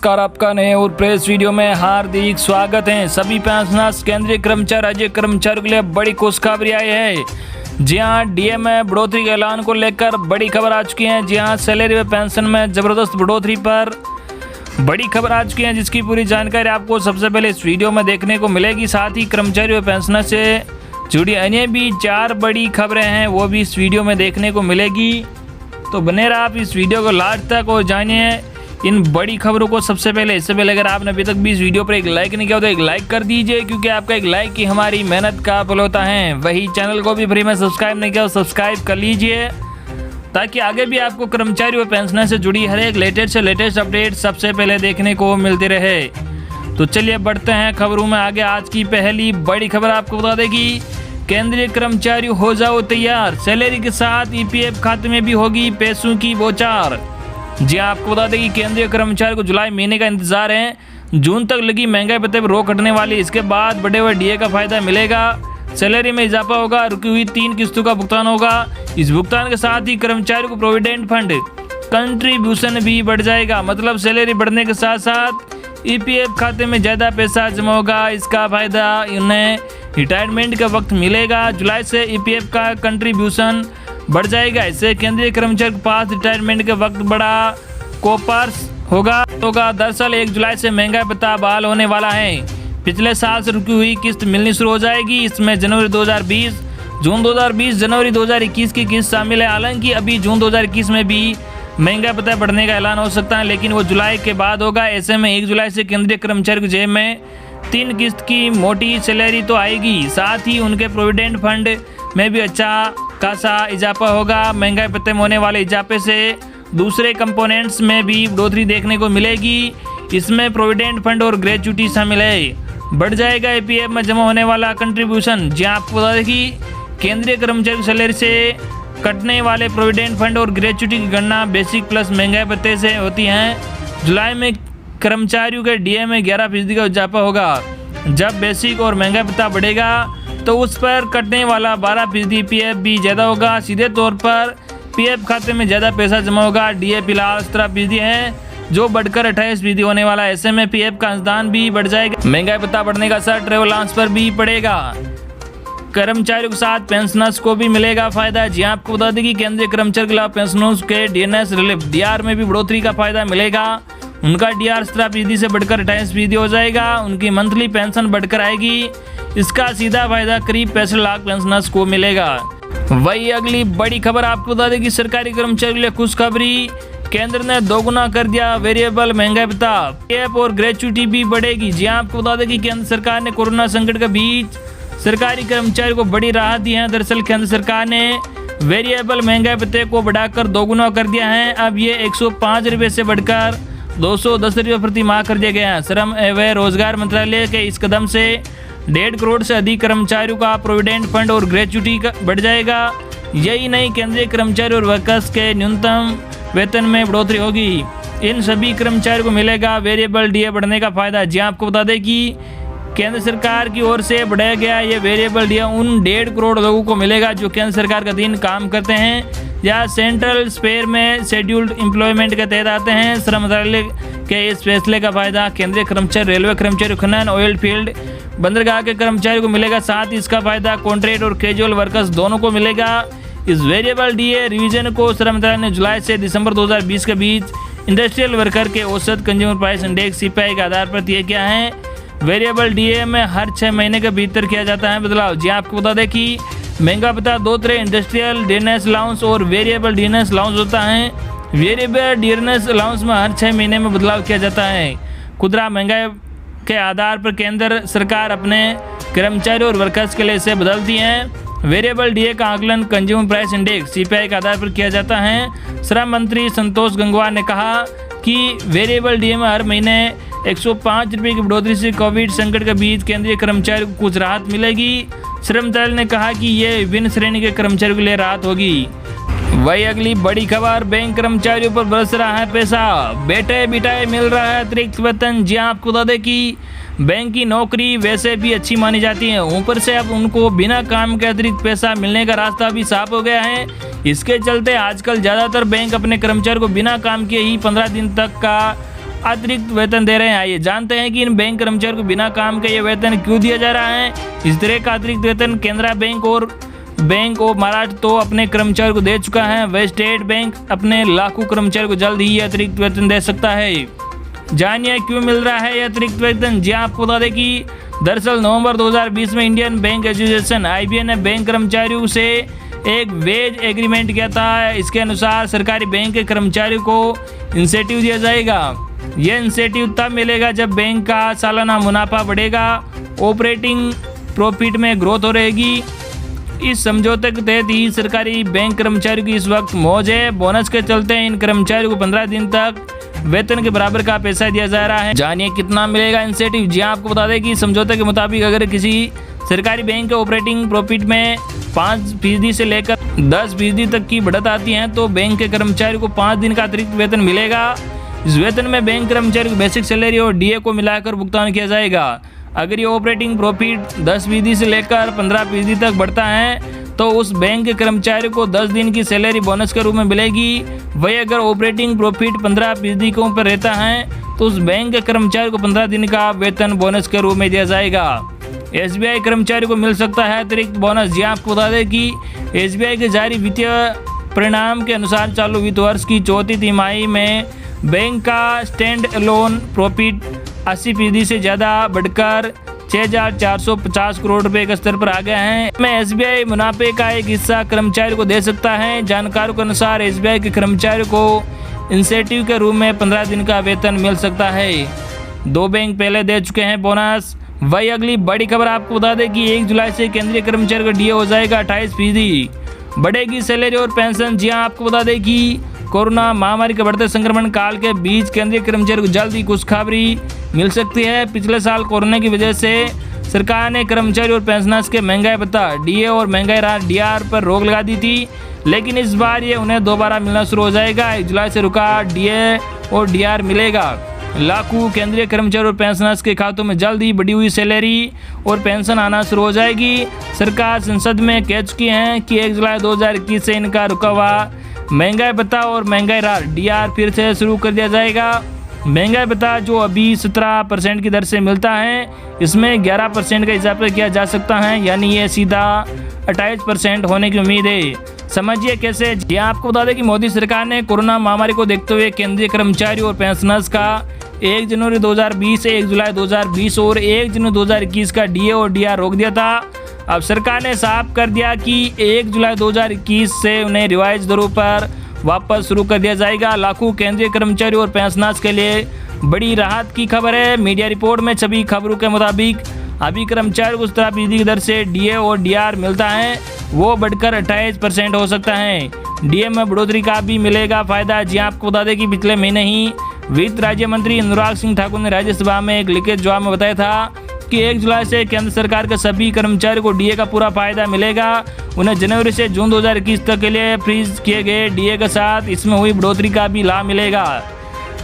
नमस्कार, आपका नए और प्रेस वीडियो में हार्दिक स्वागत है। सभी पेंशनर्स, केंद्रीय कर्मचारी, राज्य कर्मचारियों के लिए बड़ी खुशखबरी आई है। जी हां, डीए में बढ़ोतरी के ऐलान को लेकर बड़ी खबर आ चुकी है। जी हां, सैलरी व पेंशन में जबरदस्त बढ़ोतरी पर बड़ी खबर आ चुकी है, जिसकी पूरी जानकारी आपको सबसे पहले इस वीडियो में देखने को मिलेगी। साथ ही कर्मचारी व पेंशनर से जुड़ी अन्य भी 4 बड़ी खबरें हैं, वो भी इस वीडियो में देखने को मिलेगी। तो बने रहा आप इस वीडियो को लास्ट तक और जानिए इन बड़ी खबरों को सबसे पहले। इससे पहले अगर आपने अभी तक भी इस वीडियो पर एक लाइक नहीं किया तो एक लाइक कर दीजिए, क्योंकि आपका एक लाइक ही हमारी मेहनत का फल होता है। वही चैनल को भी फ्री में सब्सक्राइब नहीं किया तो सब्सक्राइब कर लीजिए, ताकि आगे भी आपको कर्मचारी व पेंशनर से जुड़ी हर एक लेटेस्ट से लेटेस्ट अपडेट सबसे पहले देखने को मिलती रहे। तो चलिए बढ़ते हैं खबरों में आगे। आज की पहली बड़ी खबर आपको बता देगी, केंद्रीय कर्मचारी हो जाओ तैयार, सैलरी के साथ ईपीएफ खाते में भी होगी पैसों की बौछार। जी आपको बता दें कि केंद्रीय कर्मचारी को जुलाई महीने का इंतजार है। जून तक लगी महंगाई भत्ते पर रोक हटने वाली, इसके बाद बढ़े हुए डीए का फायदा मिलेगा। सैलरी में इजाफा होगा, रुकी हुई 3 किस्तों का भुगतान होगा। इस भुगतान के साथ ही कर्मचारी को प्रोविडेंट फंड कंट्रीब्यूशन भी बढ़ जाएगा। मतलब सैलरी बढ़ने के साथ साथ ईपीएफ खाते में ज़्यादा पैसा जमा होगा। इसका फायदा उन्हें रिटायरमेंट का वक्त मिलेगा। जुलाई से ईपीएफ का कंट्रीब्यूशन बढ़ जाएगा। इससे केंद्रीय कर्मचारी के पास रिटायरमेंट के वक्त बड़ा कोपर्स होगा। दरअसल 1 जुलाई से महंगाई भत्ता बहाल होने वाला है। पिछले साल से रुकी हुई किस्त मिलनी शुरू हो जाएगी। इसमें जनवरी 2020, जून 2020, जनवरी 2021 की किस्त शामिल है। हालांकि अभी जून 2021 में भी महंगाई भत्ता बढ़ने का ऐलान हो सकता है, लेकिन वो जुलाई के बाद होगा। ऐसे में 1 जुलाई से केंद्रीय कर्मचारी की जेब में 3 किस्त की मोटी सैलरी तो आएगी। साथ ही उनके प्रोविडेंट फंड में भी अच्छा खासा इजाफा होगा। महंगाई भत्ते में होने वाले इजाफे से दूसरे कंपोनेंट्स में भी बढ़ोतरी देखने को मिलेगी। इसमें प्रोविडेंट फंड और ग्रेच्युटी शामिल है। बढ़ जाएगा ईपीएफ में जमा होने वाला कंट्रीब्यूशन। जी आपको बता दें कि केंद्रीय कर्मचारी सैलरी से कटने वाले प्रोविडेंट फंड और ग्रेच्युटी की गणना बेसिक प्लस महंगाई भत्ते से होती हैं। जुलाई में कर्मचारियों के डीए में 11% का इजाफा होगा। जब बेसिक और महंगाई भत्ता बढ़ेगा तो उस पर कटने वाला 12% पीएफ भी ज़्यादा होगा। सीधे तौर पर पीएफ खाते में ज़्यादा पैसा जमा होगा। डीए फिलहाल 17% है, जो बढ़कर 28% होने वाला है। ऐसे में पीएफ का अंशदान भी बढ़ जाएगा। महंगाई भत्ता बढ़ने का असर ट्रेवल अलाउंस पर भी पड़ेगा। कर्मचारियों के साथ पेंशनर्स को भी मिलेगा फायदा। जी आपको बता दें कि केंद्रीय कर्मचारी के लाभ पेंशनर्स के डीएनएस रिलीफ डीआर में भी बढ़ोतरी का फायदा मिलेगा। उनका डीआर 17% से बढ़कर 28% हो जाएगा। उनकी मंथली पेंशन बढ़कर आएगी। इसका सीधा फायदा करीब 65 लाख पेंशनर्स को मिलेगा। वही अगली बड़ी खबर आपको बता दें कि सरकारी कर्मचारियों के लिए खुशखबरी, केंद्र ने 2 गुना कर दिया वेरिएबल महंगाई भत्ता। पीएफ और ग्रेच्युटी भी बढ़ेगी। जी आपको बता दें कि केंद्र सरकार ने कोरोना संकट के बीच सरकारी कर्मचारियों को बड़ी राहत दी है। दरअसल केंद्र सरकार ने वेरिएबल महंगाई भत्ते को बढ़ाकर 2 गुना कर दिया है। अब ये 105 रुपये से बढ़कर 210 रुपये प्रति माह कर दिया गया है। श्रम एवं रोजगार मंत्रालय के इस कदम से 1.5 करोड़ से अधिक कर्मचारियों का प्रोविडेंट फंड और ग्रेच्युटी बढ़ जाएगा। यही नहीं, केंद्रीय कर्मचारी और वर्कर्स के न्यूनतम वेतन में बढ़ोतरी होगी। इन सभी कर्मचारियों को मिलेगा वेरिएबल डीए बढ़ने का फायदा। जी आपको बता दें कि केंद्र सरकार की ओर से बढ़ाया गया ये वेरिएबल डीए उन 1.5 करोड़ लोगों को मिलेगा जो केंद्र सरकार के अधीन काम करते हैं या सेंट्रल स्पेयर में शेड्यूल्ड एम्प्लॉयमेंट के तहत आते हैं। श्रम मंत्रालय के इस फैसले का फायदा केंद्रीय कर्मचारी, रेलवे कर्मचारी, खनन, ऑयल फील्ड, बंदरगाह के कर्मचारियों को मिलेगा। साथ ही इसका फायदा कॉन्ट्रैक्ट और कैजुअल वर्कर्स दोनों को मिलेगा। इस वेरिएबल डीए रिवीजन को श्रम मंत्रालय ने जुलाई से दिसंबर 2020 के बीच इंडस्ट्रियल वर्कर के औसत कंज्यूमर प्राइस इंडेक्स सीपीआई के आधार पर तय किया है। वेरिएबल डीए में हर 6 महीने के भीतर किया जाता है बदलाव। जी आपको बता दें कि महंगा भत्ता 2 तरह, इंडस्ट्रियल डियरनेस अलाउंस और वेरिएबल डियरनेस अलाउंस होता है। वेरिएबल डियरनेस अलाउंस में हर 6 महीने में बदलाव किया जाता है। खुदरा महंगाई के आधार पर केंद्र सरकार अपने कर्मचारी और वर्कर्स के लिए इसे बदलती है। वेरिएबल डीए का आकलन कंज्यूमर प्राइस इंडेक्स सीपीआई के आधार पर किया जाता है। श्रम मंत्री संतोष गंगवार ने कहा कि वेरिएबल डीए में हर महीने 105 रुपये की बढ़ोतरी से कोविड संकट के बीच केंद्रीय कर्मचारियों को कुछ राहत मिलेगी। श्रम मंत्रालय ने कहा कि ये विभिन्न श्रेणी के कर्मचारियों के लिए राहत होगी। वही अगली बड़ी खबर, बैंक कर्मचारियों पर बरस रहा है पैसा, बैठे बिठाए मिल रहा है अतिरिक्त वेतन। जी आपको बता दें कि बैंक की नौकरी वैसे भी अच्छी मानी जाती है, ऊपर से अब उनको बिना काम के अतिरिक्त पैसा मिलने का रास्ता भी साफ हो गया है। इसके चलते आजकल ज़्यादातर बैंक अपने कर्मचारियों को बिना काम के ही 15 दिन तक का अतिरिक्त वेतन दे रहे हैं। आइए जानते हैं कि इन बैंक कर्मचारियों को बिना काम के ये वेतन क्यों दिया जा रहा है। इस तरह का अतिरिक्त वेतन केनरा बैंक और बैंक ऑफ महाराष्ट्र तो अपने कर्मचारियों को दे चुका है। वह स्टेट बैंक अपने लाखों कर्मचारियों को जल्द ही अतिरिक्त वेतन दे सकता है। जानिए क्यों मिल रहा है यह अतिरिक्त वेतन। जी आपको बता दें कि दरअसल नवंबर 2020 में इंडियन बैंक एसोसिएशन IBA ने बैंक कर्मचारियों से एक वेज एग्रीमेंट किया था। इसके अनुसार सरकारी बैंक के कर्मचारियों को इंसेंटिव दिया जाएगा। यह इंसेंटिव तब मिलेगा जब बैंक का सालाना मुनाफा बढ़ेगा, ऑपरेटिंग प्रॉफिट में ग्रोथ हो रहेगी। इस समझौते के तहत ही सरकारी बैंक कर्मचारियों की इस वक्त मौज है। बोनस के चलते इन कर्मचारियों को 15 दिन तक वेतन के बराबर का पैसा दिया जा रहा है। जानिए कितना मिलेगा इंसेंटिव। जी आपको बता दें कि समझौते के मुताबिक अगर किसी सरकारी बैंक के ऑपरेटिंग प्रॉफिट में 5% से लेकर 10% तक की बढ़त आती है तो बैंक के कर्मचारियों को 5 दिन का अतिरिक्त वेतन मिलेगा। इस वेतन में बैंक कर्मचारियों को बेसिक सैलरी और DA को मिलाकर भुगतान किया जाएगा। अगर ये ऑपरेटिंग प्रॉफिट 10% से लेकर 15% तक बढ़ता है तो उस बैंक के कर्मचारियों को 10 दिन की सैलरी बोनस के रूप में मिलेगी। वही अगर ऑपरेटिंग प्रॉफिट 15% के ऊपर रहता है तो उस बैंक के कर्मचारी को 15 दिन का वेतन बोनस के रूप में दिया जाएगा। SBI कर्मचारी को मिल सकता है अतिरिक्त बोनस। जी आपको बता दें कि SBI के जारी वित्तीय परिणाम के अनुसार चालू वित्त वर्ष की चौथी तिमाही में बैंक का स्टैंड अलोन प्रॉफिट 80% से ज़्यादा बढ़कर 6,450 करोड़ रुपए के स्तर पर आ गया है। में SBI मुनाफे का एक हिस्सा कर्मचारियों को दे सकता है। जानकारों के अनुसार SBI के कर्मचारियों को इंसेंटिव के रूप में 15 दिन का वेतन मिल सकता है। 2 बैंक पहले दे चुके हैं बोनस। वही अगली बड़ी खबर आपको बता दें कि 1 जुलाई से केंद्रीय कर्मचारियों का DA हो जाएगा 28%। बढ़ेगी सैलरी और पेंशन। जी हाँ आपको बता दें कि कोरोना महामारी के बढ़ते संक्रमण काल के बीच केंद्रीय कर्मचारियों को जल्द ही खुशखबरी मिल सकती है। पिछले साल कोरोना की वजह से सरकार ने कर्मचारी और पेंशनर्स के महंगाई भत्ता DA और महंगाई राहत DR पर रोक लगा दी थी, लेकिन इस बार ये उन्हें दोबारा मिलना शुरू हो जाएगा। 1 जुलाई से रुका DA और DR मिलेगा। लाखों केंद्रीय कर्मचारी और पेंशनर्स के खातों में जल्द ही बढ़ी हुई सैलरी और पेंशन आना शुरू हो जाएगी। सरकार संसद में कह चुकी है कि 1 जुलाई 2021 से इनका रुका हुआ महंगाई भत्ता और महंगाई राहत DR फिर से शुरू कर दिया जाएगा। महंगाई भत्ता जो अभी 17% की दर से मिलता है, इसमें 11% का इजाफा किया जा सकता है, यानी ये सीधा 28% होने की उम्मीद है। समझिए कैसे। ये आपको बता दें कि मोदी सरकार ने कोरोना महामारी को देखते हुए केंद्रीय कर्मचारी और पेंशनर्स का 1 जनवरी 2020 से 1 जुलाई 2020 और 1 जनवरी 2021 का DA और DR रोक दिया था। अब सरकार ने साफ कर दिया कि 1 जुलाई 2021 से उन्हें रिवाइज दरों पर वापस शुरू कर दिया जाएगा। लाखों केंद्रीय कर्मचारी और पेंशनर्स के लिए बड़ी राहत की खबर है। मीडिया रिपोर्ट में छपी खबरों के मुताबिक अभी कर्मचारियों को 17% की दर से DA और DR मिलता है, वो बढ़कर 28% हो सकता है। DA में बढ़ोतरी का भी मिलेगा फायदा। जी आपको बता दें कि पिछले महीने ही वित्त राज्य मंत्री अनुराग सिंह ठाकुर ने राज्यसभा में एक लिखित जवाब में बताया था कि 1 जुलाई से केंद्र सरकार के सभी कर्मचारियों को DA का पूरा फायदा मिलेगा। उन्हें जनवरी से जून 2021 तक के लिए फ्रीज किए गए DA के साथ इसमें हुई बढ़ोतरी का भी लाभ मिलेगा।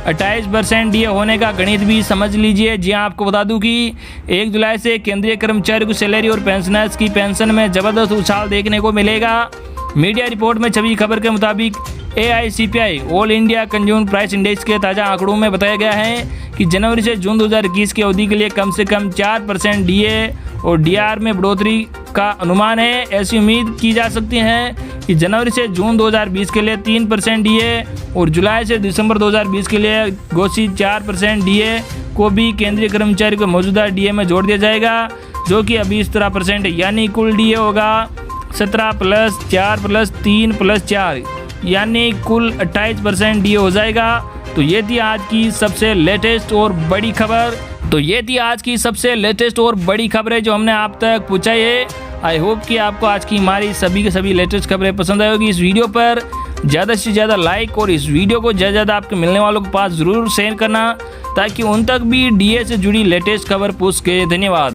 28% DA होने का गणित भी समझ लीजिए। जी हाँ आपको बता दूं कि 1 जुलाई से केंद्रीय कर्मचारियों को सैलरी और पेंशनर्स की पेंशन में जबरदस्त उछाल देखने को मिलेगा। मीडिया रिपोर्ट में छपी खबर के मुताबिक AICPI all India consumer price index के ताज़ा आंकड़ों में बताया गया है कि जनवरी से जून 2021 की अवधि के लिए कम से कम 4% DA और DR में बढ़ोतरी का अनुमान है। ऐसी उम्मीद की जा सकती है कि जनवरी से जून 2020 के लिए 3% DA और जुलाई से दिसंबर 2020 के लिए घोषित 4% DA को भी केंद्रीय कर्मचारी को मौजूदा DA में जोड़ दिया जाएगा, जो कि अभी 17% है। यानी कुल DA होगा 17 + 4 + 3 + 4 यानी कुल 28% DA हो जाएगा। तो ये थी आज की सबसे लेटेस्ट और बड़ी खबरें जो हमने आप तक पहुँचाई है। आई होप कि आपको आज की हमारी सभी के सभी लेटेस्ट खबरें पसंद आएगी। इस वीडियो पर ज़्यादा से ज़्यादा लाइक और इस वीडियो को ज़्यादा ज़्यादा आपके मिलने वालों के पास ज़रूर शेयर करना, ताकि उन तक भी DA से जुड़ी लेटेस्ट खबर पहुँच सके। धन्यवाद।